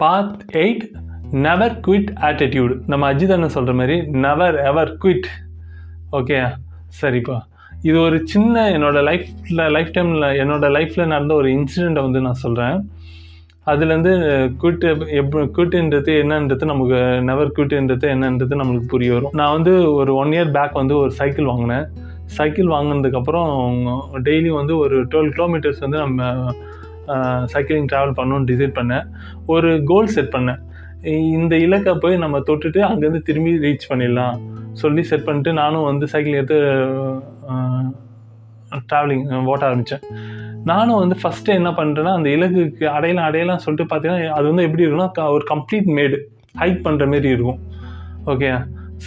Part 8 never quit attitude. நம்ம அஜித் அண்ணன் சொல்கிற மாதிரி நெவர் எவர் குவிட். ஓகே சரிப்பா. இது ஒரு சின்ன லைஃப் டைமில் என்னோட லைஃப்பில் நடந்த ஒரு இன்சிடெண்ட்டை வந்து நான் சொல்கிறேன். அதுலேருந்து குவிட்டுன்றது என்னன்றது நமக்கு நெவர் குவிட்டுன்றது என்னன்றது நம்மளுக்கு புரிய வரும். நான் வந்து ஒரு 1 year பேக் வந்து ஒரு சைக்கிள் வாங்கினேன். சைக்கிள் வாங்கினதுக்கப்புறம் டெய்லி வந்து ஒரு 12 kilometers வந்து நம்ம சைக்கிளிங் ட்ராவல் பண்ணணும்னு டிசைட் பண்ணேன். ஒரு கோல் செட் பண்ணேன். இந்த இலக்கை போய் நம்ம தொட்டுட்டு அங்கேருந்து திரும்பி ரீச் பண்ணிடலாம் சொல்லி செட் பண்ணிட்டு நானும் வந்து சைக்கிள் எடுத்து ட்ராவலிங் ஓட்ட ஆரம்பித்தேன். நானும் வந்து ஃபஸ்ட்டு என்ன பண்ணுறேன்னா, அந்த இலக்குக்கு அடையலாம் சொல்லிட்டு பார்த்தீங்கன்னா, அது வந்து எப்படி இருக்குன்னா ஒரு கம்ப்ளீட் மேடு ஹைக் பண்ணுற மாரி இருக்கும். ஓகே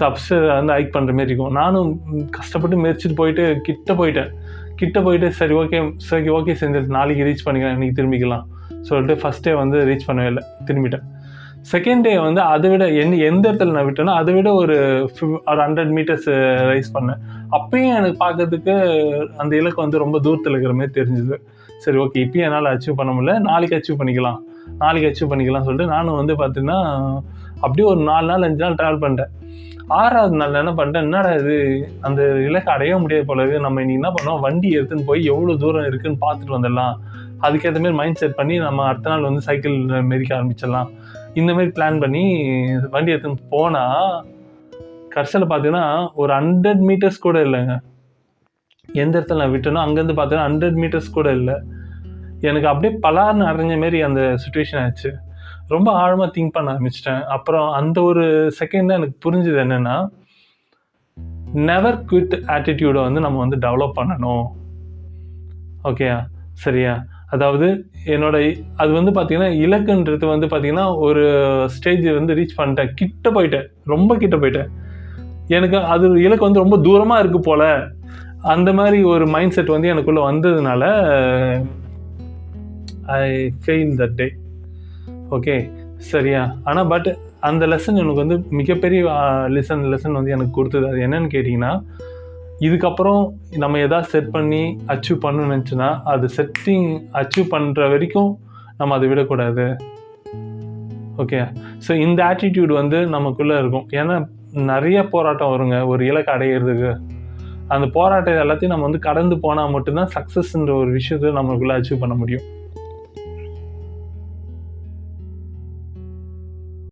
சப்ஸ் வந்து ஹைக் பண்ணுற மாரி இருக்கும். நானும் கஷ்டப்பட்டு முயற்சிட்டு கிட்ட போயிட்டு சரி ஓகே செஞ்சு நாளைக்கு ரீச் பண்ணிக்கலாம், இன்றைக்கி திரும்பிக்கலாம் சொல்லிட்டு ஃபஸ்ட் டே வந்து ரீச் பண்ணவே இல்லை, திரும்பிட்டேன். செகண்ட் டே வந்து அதை விட எந்த இடத்துல நான் விட்டேன்னா அதை விட ஒரு 100 meters ரைஸ் பண்ணேன். அப்பயும் எனக்கு பார்க்கறதுக்கு அந்த இலக்கு வந்து ரொம்ப தூரத்தில் இருக்கிற மாதிரி தெரிஞ்சுது. சரி ஓகே இப்பயும் என்னால் அச்சீவ் பண்ண முடியல, நாளைக்கு அச்சீவ் பண்ணிக்கலாம் சொல்லிட்டு நானும் வந்து பார்த்தீங்கன்னா அப்படியே ஒரு 4 நாள் 5 நாள் ட்ராவல் பண்ணிட்டேன். 6வது நாள் என்ன பண்ணிட்டேன், என்னடா இது அந்த இலக்கை அடைய முடியாது போலவே, நம்ம இன்னைக்கு என்ன பண்ணோம், வண்டி எடுத்துன்னு போய் எவ்வளோ தூரம் இருக்குதுன்னு பார்த்துட்டு வந்துடலாம், அதுக்கேற்ற மாதிரி மைண்ட் செட் பண்ணி நம்ம அடுத்த நாள் வந்து சைக்கிள் மெதிக்க ஆரம்பிச்சிடலாம், இந்த மாதிரி பிளான் பண்ணி வண்டி எடுத்துன்னு போனால் கடைசியில் பார்த்தீங்கன்னா ஒரு 100 meters கூட இல்லைங்க. எந்த இடத்துல நான் விட்டேனோ அங்கேருந்து பார்த்தீங்கன்னா 100 meters கூட இல்லை. எனக்கு அப்படியே பலார்னு அரைஞ்ச மாரி அந்த சுச்சுவேஷன் ஆச்சு. ரொம்ப ஆழமாக திங்க் பண்ண ஆரம்பிச்சிட்டேன். அப்புறம் அந்த ஒரு செகண்ட் தான் எனக்கு புரிஞ்சுது என்னென்னா, நெவர் குவிட் ஆட்டிடியூடை வந்து நம்ம வந்து டெவலப் பண்ணணும். ஓகேயா சரியா. அதாவது அது வந்து பார்த்தீங்கன்னா இலக்குன்றது வந்து பார்த்தீங்கன்னா ஒரு ஸ்டேஜ் வந்து ரீச் பண்ணிட்டேன், ரொம்ப கிட்ட போயிட்டேன். எனக்கு அது இலக்கு வந்து ரொம்ப தூரமாக இருக்குது போல், அந்த மாதிரி ஒரு மைண்ட் செட் வந்து எனக்குள்ளே வந்ததுனால ஐ ஃபெயில் தட் டே. ஓகே சரியா. ஆனால் பட் அந்த லெசன் எனக்கு வந்து மிகப்பெரிய லெசன் வந்து எனக்கு கொடுத்தது. அது என்னன்னு கேட்டிங்கன்னா, இதுக்கப்புறம் நம்ம எதாவது செட் பண்ணி அச்சீவ் பண்ணணும்னு நினச்சோன்னா அது அச்சீவ் பண்ணுற வரைக்கும் நம்ம அதை விடக்கூடாது. ஓகே ஸோ இந்த ஆட்டிடியூட் வந்து நமக்குள்ளே இருக்கும். ஏன்னா நிறைய போராட்டம் வருங்க ஒரு இலக்கை அடையிறதுக்கு. அந்த போராட்டம் எல்லாத்தையும் நம்ம வந்து கடந்து போனால் மட்டும்தான் சக்ஸஸ்ன்ற ஒரு விஷயத்தை நம்மளுக்குள்ளே அச்சீவ் பண்ண முடியும்.